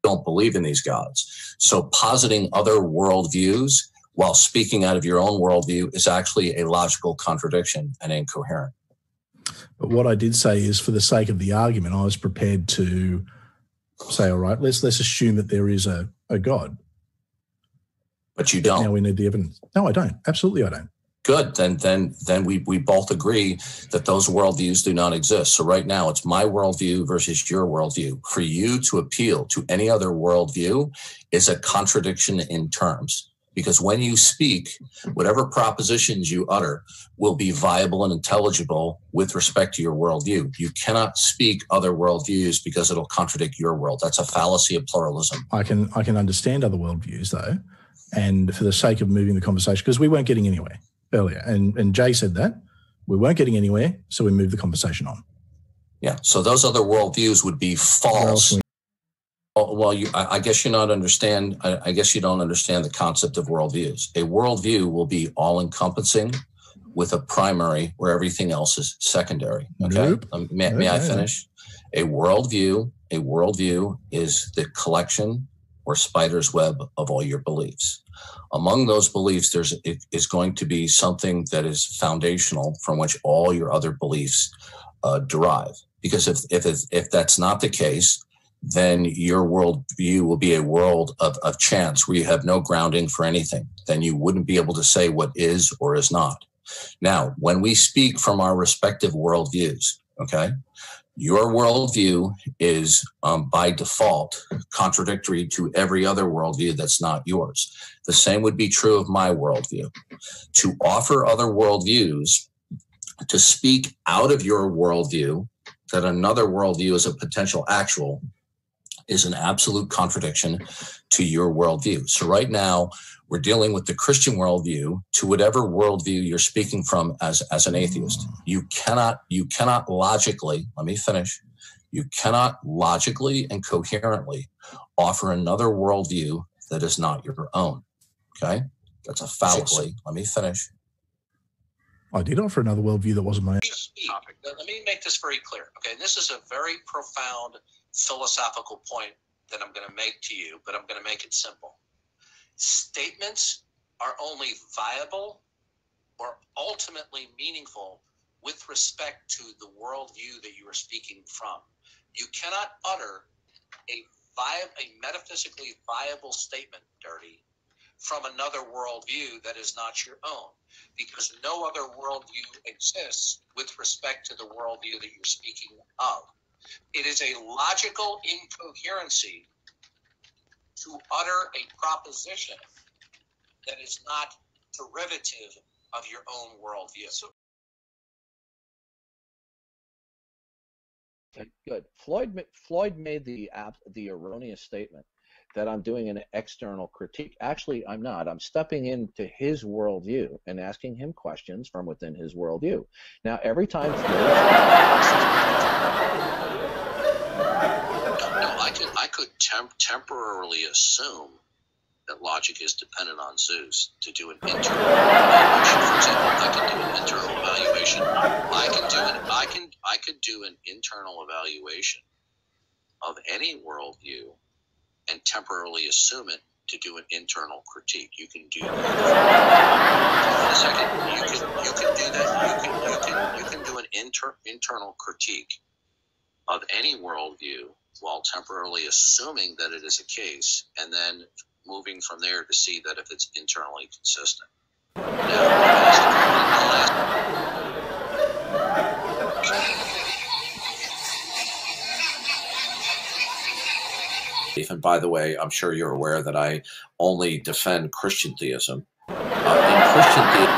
don't believe in these gods. So positing other worldviews while speaking out of your own worldview is actually a logical contradiction and incoherent. But what I did say is, for the sake of the argument, I was prepared to say, all right, let's assume that there is a God. But you don't. Now we need the evidence. No, I don't. Absolutely I don't. Good. Then we both agree that those worldviews do not exist. So right now it's my worldview versus your worldview. For you to appeal to any other worldview is a contradiction in terms. Because when you speak, whatever propositions you utter will be viable and intelligible with respect to your worldview. You cannot speak other worldviews because it'll contradict your world. That's a fallacy of pluralism. I can understand other worldviews, though, and for the sake of moving the conversation, because we weren't getting anywhere earlier, and Jay said that we weren't getting anywhere, so we moved the conversation on. Yeah. So those other worldviews would be false. Well, I guess you don't understand. I guess you don't understand the concept of worldviews. A worldview will be all-encompassing with a primary where everything else is secondary. Okay, nope. May I finish? A worldview is the collection or spider's web of all your beliefs. Among those beliefs, is going to be something that is foundational from which all your other beliefs derive. Because if that's not the case, then your worldview will be a world of chance where you have no grounding for anything. Then you wouldn't be able to say what is or is not. Now, when we speak from our respective worldviews, okay, your worldview is by default contradictory to every other worldview that's not yours. The same would be true of my worldview. To offer other worldviews, to speak out of your worldview that another worldview is a potential actual, is an absolute contradiction to your worldview. So right now, we're dealing with the Christian worldview to whatever worldview you're speaking from as an atheist. You cannot logically, let me finish, you cannot logically and coherently offer another worldview that is not your own, okay? That's a fallacy. Let me finish. I did offer another worldview that wasn't my own. Let me make this very clear, okay? This is a very profound philosophical point that I'm going to make to you, but I'm going to make it simple. Statements are only viable or ultimately meaningful with respect to the worldview that you are speaking from. You cannot utter a metaphysically viable statement, Dirty, from another worldview that is not your own, because no other worldview exists with respect to the worldview that you're speaking of. It is a logical incoherency to utter a proposition that is not derivative of your own worldview. Okay, good. Floyd made the erroneous statement that I'm doing an external critique. Actually, I'm not. I'm stepping into his worldview and asking him questions from within his worldview. Now, every time I could temporarily assume that logic is dependent on Zeus to do an internal evaluation. For example, I can do an internal evaluation. I could do an internal evaluation of any worldview and temporarily assume it to do an internal critique. You can do that. Hold on a second. You can do that. You can do an internal critique of any worldview while temporarily assuming that it is a case, and then moving from there to see that if it's internally consistent. Now, and by the way, I'm sure you're aware that I only defend Christian theism. In Christian theism,